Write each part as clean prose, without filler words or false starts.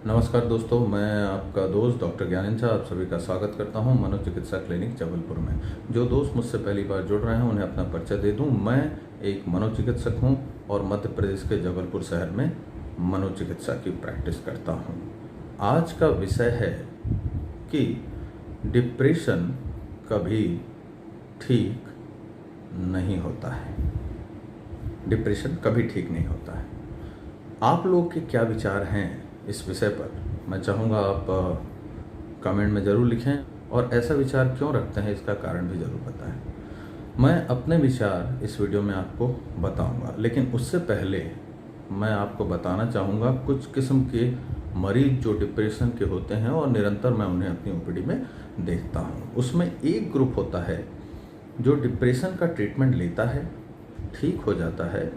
नमस्कार दोस्तों, मैं आपका दोस्त डॉक्टर ज्ञानेंद्र झा आप सभी का स्वागत करता हूं मनोचिकित्सा क्लिनिक जबलपुर में। जो दोस्त मुझसे पहली बार जुड़ रहे हैं उन्हें अपना परिचय दे दूं। मैं एक मनोचिकित्सक हूं और मध्य प्रदेश के जबलपुर शहर में मनोचिकित्सा की प्रैक्टिस करता हूं। आज का विषय है कि डिप्रेशन कभी ठीक नहीं होता है। डिप्रेशन कभी ठीक नहीं होता है। आप लोग के क्या विचार हैं इस विषय पर? मैं चाहूँगा आप कमेंट में ज़रूर लिखें और ऐसा विचार क्यों रखते हैं इसका कारण भी ज़रूर बताएं। मैं अपने विचार इस वीडियो में आपको बताऊंगा, लेकिन उससे पहले मैं आपको बताना चाहूँगा कुछ किस्म के मरीज जो डिप्रेशन के होते हैं और निरंतर मैं उन्हें अपनी ओपीडी में देखता हूँ। उसमें एक ग्रुप होता है जो डिप्रेशन का ट्रीटमेंट लेता है, ठीक हो जाता है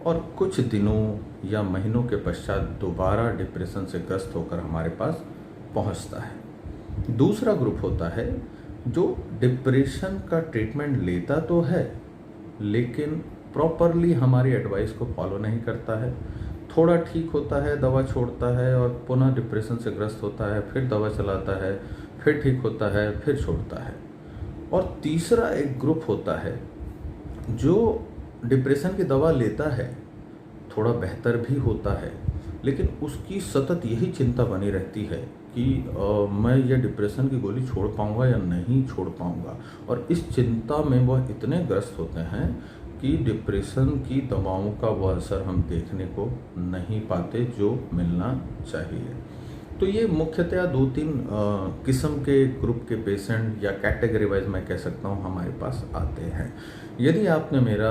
और कुछ दिनों या महीनों के पश्चात दोबारा डिप्रेशन से ग्रस्त होकर हमारे पास पहुंचता है। दूसरा ग्रुप होता है जो डिप्रेशन का ट्रीटमेंट लेता तो है लेकिन प्रॉपरली हमारी एडवाइस को फॉलो नहीं करता है। थोड़ा ठीक होता है, दवा छोड़ता है और पुनः डिप्रेशन से ग्रस्त होता है, फिर दवा चलाता है, फिर ठीक होता है, फिर छोड़ता है। और तीसरा एक ग्रुप होता है जो डिप्रेशन की दवा लेता है, थोड़ा बेहतर भी होता है, लेकिन उसकी सतत यही चिंता बनी रहती है कि मैं ये डिप्रेशन की गोली छोड़ पाऊँगा या नहीं छोड़ पाऊँगा। और इस चिंता में वह इतने ग्रस्त होते हैं कि डिप्रेशन की दवाओं का वह असर हम देखने को नहीं पाते जो मिलना चाहिए। तो ये मुख्यतः 2-3 किस्म के ग्रुप के पेशेंट या कैटेगरी वाइज मैं कह सकता हूँ हमारे पास आते हैं। यदि आपने मेरा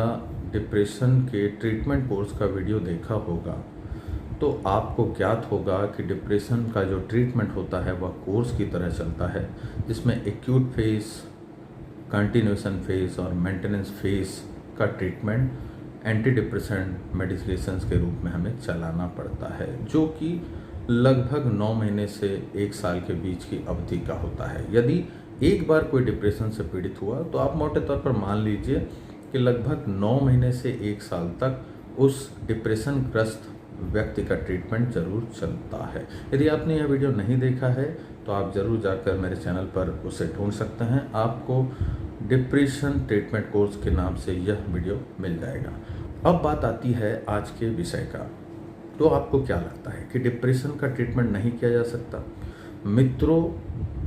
डिप्रेशन के ट्रीटमेंट कोर्स का वीडियो देखा होगा तो आपको ज्ञात होगा कि डिप्रेशन का जो ट्रीटमेंट होता है वह कोर्स की तरह चलता है, जिसमें एक्यूट फेज, कंटिन्यूएशन फेज और मेंटेनेंस फेज का ट्रीटमेंट एंटीडिप्रेसेंट मेडिकेशंस के रूप में हमें चलाना पड़ता है, जो कि लगभग 9 महीने से 1 साल के बीच की अवधि का होता है। यदि एक बार कोई डिप्रेशन से पीड़ित हुआ तो आप मोटे तौर पर मान लीजिए कि लगभग 9 महीने से 1 साल तक उस डिप्रेशन ग्रस्त व्यक्ति का ट्रीटमेंट जरूर चलता है। यदि आपने यह वीडियो नहीं देखा है तो आप जरूर जाकर मेरे चैनल पर उसे ढूंढ सकते हैं। आपको डिप्रेशन ट्रीटमेंट कोर्स के नाम से यह वीडियो मिल जाएगा। अब बात आती है आज के विषय का। तो आपको क्या लगता है कि डिप्रेशन का ट्रीटमेंट नहीं किया जा सकता? मित्रों,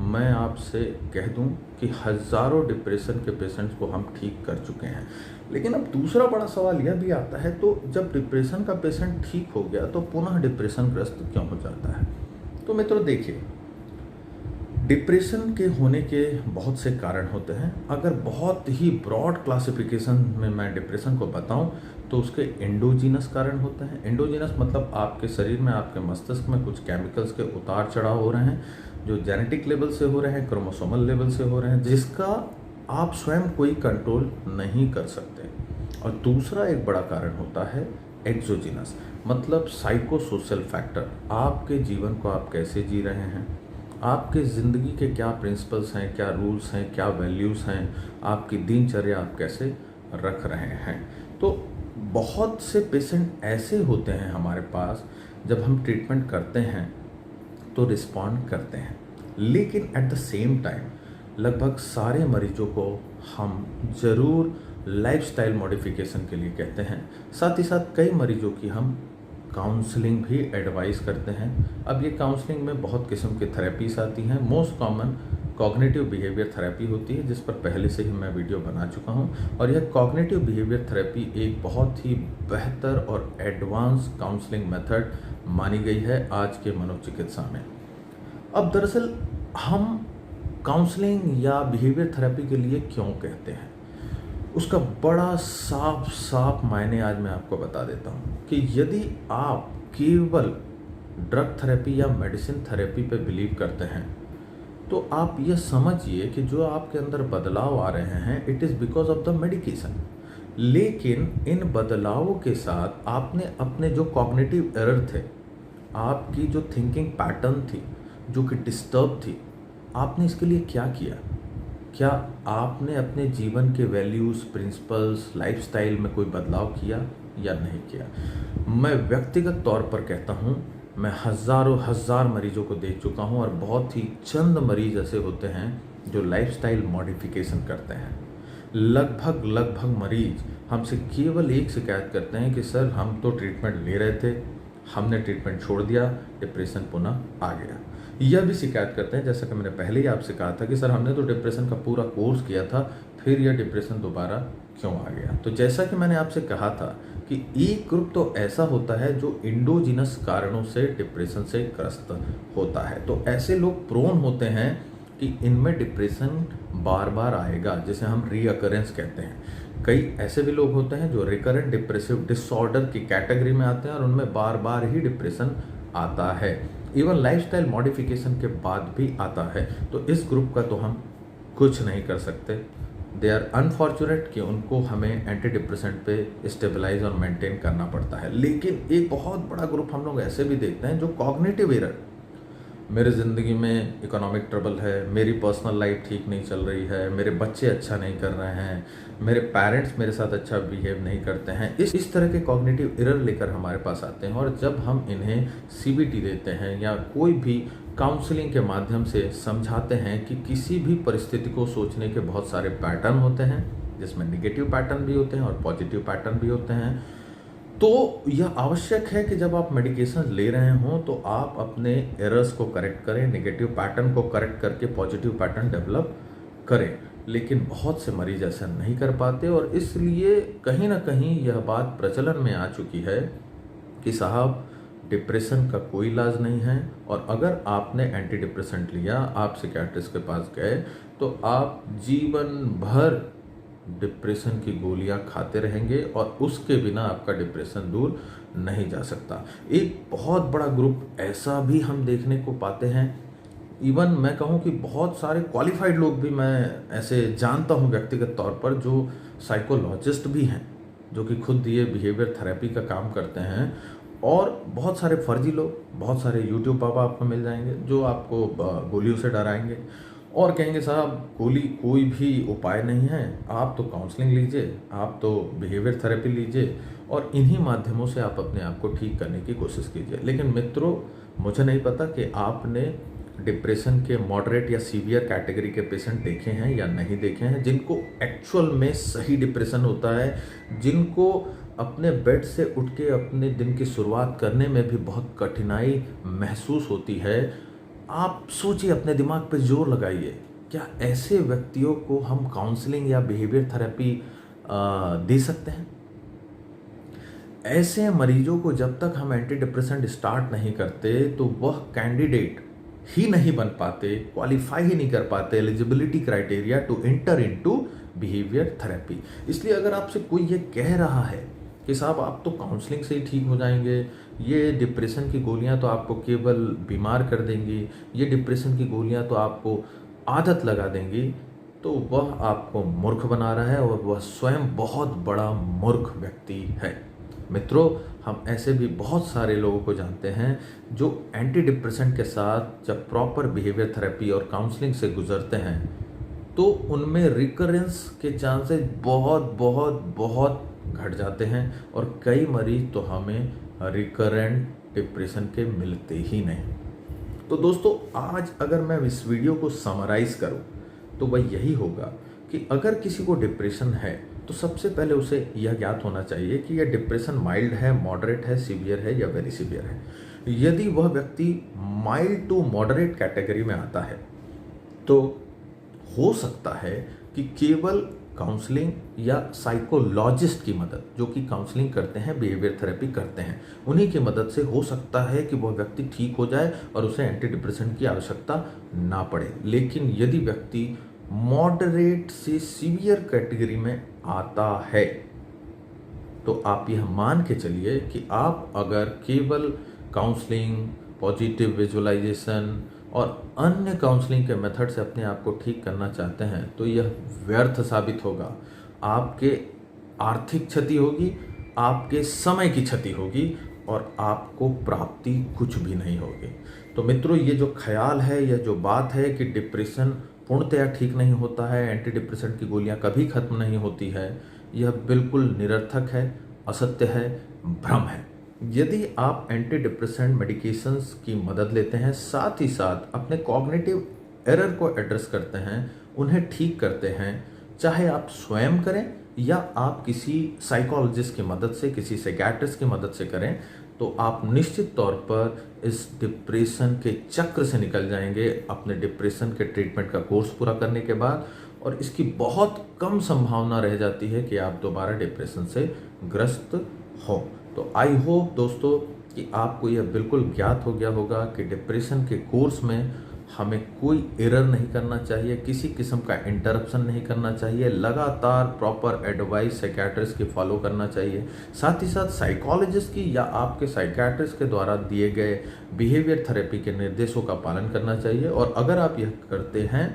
मैं आपसे कह दूं कि हज़ारों डिप्रेशन के पेशेंट्स को हम ठीक कर चुके हैं। लेकिन अब दूसरा बड़ा सवाल यह भी आता है, तो जब डिप्रेशन का पेशेंट ठीक हो गया तो पुनः डिप्रेशन ग्रस्त क्यों हो जाता है? तो मित्रों देखिए, डिप्रेशन के होने के बहुत से कारण होते हैं। अगर बहुत ही ब्रॉड क्लासिफिकेशन में मैं डिप्रेशन को बताऊं तो उसके एंडोजीनस कारण होते हैं। एंडोजीनस मतलब आपके शरीर में, आपके मस्तिष्क में कुछ केमिकल्स के उतार चढ़ाव हो रहे हैं जो जेनेटिक लेवल से हो रहे हैं, क्रोमोसोमल लेवल से हो रहे हैं, जिसका आप स्वयं कोई कंट्रोल नहीं कर सकते। और दूसरा एक बड़ा कारण होता है एक्सोजीनस, मतलब साइको सोशल फैक्टर। आपके जीवन को आप कैसे जी रहे हैं, आपके ज़िंदगी के क्या प्रिंसिपल्स हैं, क्या रूल्स हैं, क्या वैल्यूज़ हैं, आपकी दिनचर्या आप कैसे रख रहे हैं। तो बहुत से पेशेंट ऐसे होते हैं हमारे पास, जब हम ट्रीटमेंट करते हैं तो रिस्पॉन्ड करते हैं, लेकिन एट द सेम टाइम लगभग सारे मरीजों को हम ज़रूर लाइफस्टाइल मॉडिफिकेशन के लिए कहते हैं। साथ ही साथ कई मरीजों की हम काउंसलिंग भी एडवाइस करते हैं। अब ये काउंसलिंग में बहुत किस्म की थेरेपीज आती हैं। Most common cognitive behaviour therapy होती है, जिस पर पहले से ही मैं वीडियो बना चुका हूं। और यह कॉग्निटिव बिहेवियर थेरेपी एक बहुत ही बेहतर और एडवांस काउंसलिंग मेथड मानी गई है आज के मनोचिकित्सा में। अब दरअसल हम काउंसलिंग या बिहेवियर थेरेपी के लिए क्यों कहते हैं, उसका बड़ा साफ मायने आज मैं आपको बता देता हूँ कि यदि आप केवल ड्रग थेरेपी या मेडिसिन थेरेपी पे बिलीव करते हैं तो आप ये समझिए कि जो आपके अंदर बदलाव आ रहे हैं it is because of the medication. लेकिन इन बदलावों के साथ आपने अपने जो कॉग्निटिव एरर थे, आपकी जो थिंकिंग पैटर्न थी जो कि डिस्टर्ब थी, आपने इसके लिए क्या किया? क्या आपने अपने जीवन के वैल्यूज़, प्रिंसिपल्स, लाइफस्टाइल में कोई बदलाव किया या नहीं किया? मैं व्यक्तिगत तौर पर कहता हूँ, मैं हज़ारों हज़ार मरीजों को देख चुका हूँ और बहुत ही चंद मरीज ऐसे होते हैं जो लाइफस्टाइल मॉडिफिकेशन करते हैं। लगभग मरीज हमसे केवल एक शिकायत करते हैं कि सर हम तो ट्रीटमेंट ले रहे थे, हमने ट्रीटमेंट छोड़ दिया, डिप्रेशन पुनः आ गया। यह भी शिकायत करते हैं, जैसा कि मैंने पहले ही आपसे कहा था कि सर हमने तो डिप्रेशन का पूरा कोर्स किया था, फिर यह डिप्रेशन दोबारा क्यों आ गया। तो जैसा कि मैंने आपसे कहा था कि एक ग्रुप तो ऐसा होता है जो इंडोजिनस कारणों से डिप्रेशन से ग्रस्त होता है। तो ऐसे लोग प्रोन होते हैं कि इनमें डिप्रेशन बार बार आएगा, जिसे हम रीअकरेंस कहते हैं। कई ऐसे भी लोग होते हैं जो रिकरेंट डिप्रेसिव डिसऑर्डर की कैटेगरी में आते हैं और उनमें बार बार ही डिप्रेशन आता है, इवन लाइफस्टाइल मॉडिफिकेशन के बाद भी आता है। तो इस ग्रुप का तो हम कुछ नहीं कर सकते। दे आर अनफॉर्चुनेट कि उनको हमें एंटी डिप्रेसेंट पे स्टेबलाइज और मेंटेन करना पड़ता है। लेकिन एक बहुत बड़ा ग्रुप हम लोग ऐसे भी देखते हैं जो कॉग्निटिव एरर, मेरे ज़िंदगी में इकोनॉमिक ट्रबल है, मेरी पर्सनल लाइफ ठीक नहीं चल रही है, मेरे बच्चे अच्छा नहीं कर रहे हैं, मेरे पेरेंट्स मेरे साथ अच्छा बिहेव नहीं करते हैं, इस तरह के कॉग्निटिव एरर लेकर हमारे पास आते हैं। और जब हम इन्हें सीबीटी देते हैं या कोई भी काउंसलिंग के माध्यम से समझाते हैं कि किसी भी परिस्थिति को सोचने के बहुत सारे पैटर्न होते हैं, जिसमें निगेटिव पैटर्न भी होते हैं और पॉजिटिव पैटर्न भी होते हैं, तो यह आवश्यक है कि जब आप मेडिकेशन ले रहे हों तो आप अपने एरर्स को करेक्ट करें, नेगेटिव पैटर्न को करेक्ट करके पॉजिटिव पैटर्न डेवलप करें। लेकिन बहुत से मरीज ऐसा नहीं कर पाते और इसलिए कहीं ना कहीं यह बात प्रचलन में आ चुकी है कि साहब डिप्रेशन का कोई इलाज नहीं है, और अगर आपने एंटी डिप्रेसेंट लिया, आप साइकियाट्रिस्ट के पास गए, तो आप जीवन भर डिप्रेशन की गोलियां खाते रहेंगे और उसके बिना आपका डिप्रेशन दूर नहीं जा सकता। एक बहुत बड़ा ग्रुप ऐसा भी हम देखने को पाते हैं, इवन मैं कहूँ कि बहुत सारे क्वालिफाइड लोग भी मैं ऐसे जानता हूँ व्यक्तिगत तौर पर, जो साइकोलॉजिस्ट भी हैं, जो कि खुद ये बिहेवियर थेरेपी का काम करते हैं। और बहुत सारे फर्जी लोग, बहुत सारे यूट्यूब बाबा आपको मिल जाएंगे जो आपको गोलियों से डराएंगे और कहेंगे साहब गोली कोई भी उपाय नहीं है, आप तो काउंसलिंग लीजिए, आप तो बिहेवियर थेरेपी लीजिए और इन्हीं माध्यमों से आप अपने आप को ठीक करने की कोशिश कीजिए। लेकिन मित्रों, मुझे नहीं पता कि आपने डिप्रेशन के मॉडरेट या सीवियर कैटेगरी के पेशेंट देखे हैं या नहीं देखे हैं, जिनको एक्चुअल में सही डिप्रेशन होता है, जिनको अपने बेड से उठ के अपने दिन की शुरुआत करने में भी बहुत कठिनाई महसूस होती है। आप सोचिए, अपने दिमाग पे जोर लगाइए, क्या ऐसे व्यक्तियों को हम काउंसलिंग या बिहेवियर थेरेपी दे सकते हैं? ऐसे मरीजों को जब तक हम एंटी डिप्रेसेंट स्टार्ट नहीं करते तो वह कैंडिडेट ही नहीं बन पाते, क्वालिफाई ही नहीं कर पाते eligibility criteria to enter into behaviour therapy. इसलिए अगर आपसे कोई ये कह रहा है कि साहब आप तो काउंसलिंग से ही ठीक हो जाएंगे, ये डिप्रेशन की गोलियां तो आपको केवल बीमार कर देंगी, ये डिप्रेशन की गोलियां तो आपको आदत लगा देंगी, तो वह आपको मूर्ख बना रहा है और वह स्वयं बहुत बड़ा मूर्ख व्यक्ति है। मित्रों, हम ऐसे भी बहुत सारे लोगों को जानते हैं जो एंटी डिप्रेसेंट के साथ जब प्रॉपर बिहेवियर थेरेपी और काउंसलिंग से गुजरते हैं तो उनमें रिकरेंस के चांसेस बहुत बहुत बहुत घट जाते हैं और कई मरीज तो हमें रिकरेंट डिप्रेशन के मिलते ही नहीं। तो दोस्तों, आज अगर मैं इस वीडियो को समराइज करूं तो वह यही होगा कि अगर किसी को डिप्रेशन है तो सबसे पहले उसे यह ज्ञात होना चाहिए कि यह डिप्रेशन माइल्ड है, मॉडरेट है, सीवियर है या वेरी सीवियर है। यदि वह व्यक्ति माइल्ड टू मॉडरेट कैटेगरी में आता है तो हो सकता है कि केवल काउंसलिंग या साइकोलॉजिस्ट की मदद, जो कि काउंसलिंग करते हैं, बिहेवियर थेरेपी करते हैं, उन्हीं की मदद से हो सकता है कि वह व्यक्ति ठीक हो जाए और उसे एंटी डिप्रेसेंट की आवश्यकता ना पड़े। लेकिन यदि व्यक्ति मॉडरेट से सीवियर कैटेगरी में आता है तो आप यह मान के चलिए कि आप अगर केवल काउंसलिंग, पॉजिटिव विजुअलाइजेशन और अन्य काउंसलिंग के मेथड से अपने आप को ठीक करना चाहते हैं तो यह व्यर्थ साबित होगा। आपके आर्थिक क्षति होगी, आपके समय की क्षति होगी और आपको प्राप्ति कुछ भी नहीं होगी। तो मित्रों, ये जो ख्याल है, यह जो बात है कि डिप्रेशन पूर्णतया ठीक नहीं होता है, एंटी डिप्रेसेंट की गोलियां कभी खत्म नहीं होती है, यह बिल्कुल निरर्थक है, असत्य है, भ्रम है। यदि आप एंटी डिप्रेसेंट मेडिकेशंस की मदद लेते हैं, साथ ही साथ अपने कॉग्निटिव एरर को एड्रेस करते हैं, उन्हें ठीक करते हैं, चाहे आप स्वयं करें या आप किसी साइकोलॉजिस्ट की मदद से, किसी साइकियाट्रिस्ट की मदद से करें, तो आप निश्चित तौर पर इस डिप्रेशन के चक्र से निकल जाएंगे अपने डिप्रेशन के ट्रीटमेंट का कोर्स पूरा करने के बाद। और इसकी बहुत कम संभावना रह जाती है कि आप दोबारा डिप्रेशन से ग्रस्त हो। तो आई होप दोस्तों कि आपको यह बिल्कुल ज्ञात हो गया होगा कि डिप्रेशन के कोर्स में हमें कोई एरर नहीं करना चाहिए, किसी किस्म का इंटरप्शन नहीं करना चाहिए, लगातार प्रॉपर एडवाइस साइकियाट्रिस्ट की फॉलो करना चाहिए, साथ ही साथ साइकोलॉजिस्ट की या आपके साइकियाट्रिस्ट के द्वारा दिए गए बिहेवियर थेरेपी के निर्देशों का पालन करना चाहिए। और अगर आप यह करते हैं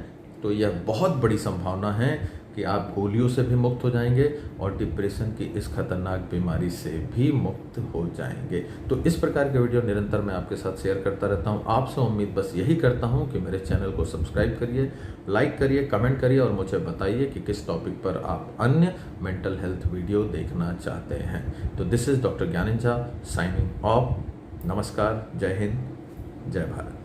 तो यह बहुत बड़ी संभावना है कि आप गोलियों से भी मुक्त हो जाएंगे और डिप्रेशन की इस खतरनाक बीमारी से भी मुक्त हो जाएंगे। तो इस प्रकार के वीडियो निरंतर मैं आपके साथ शेयर करता रहता हूं। आपसे उम्मीद बस यही करता हूं कि मेरे चैनल को सब्सक्राइब करिए, लाइक करिए, कमेंट करिए और मुझे बताइए कि किस टॉपिक पर आप अन्य मेंटल हेल्थ वीडियो देखना चाहते हैं। तो this is doctor Gyanendra Jha signing off. नमस्कार, जय हिंद, जय भारत।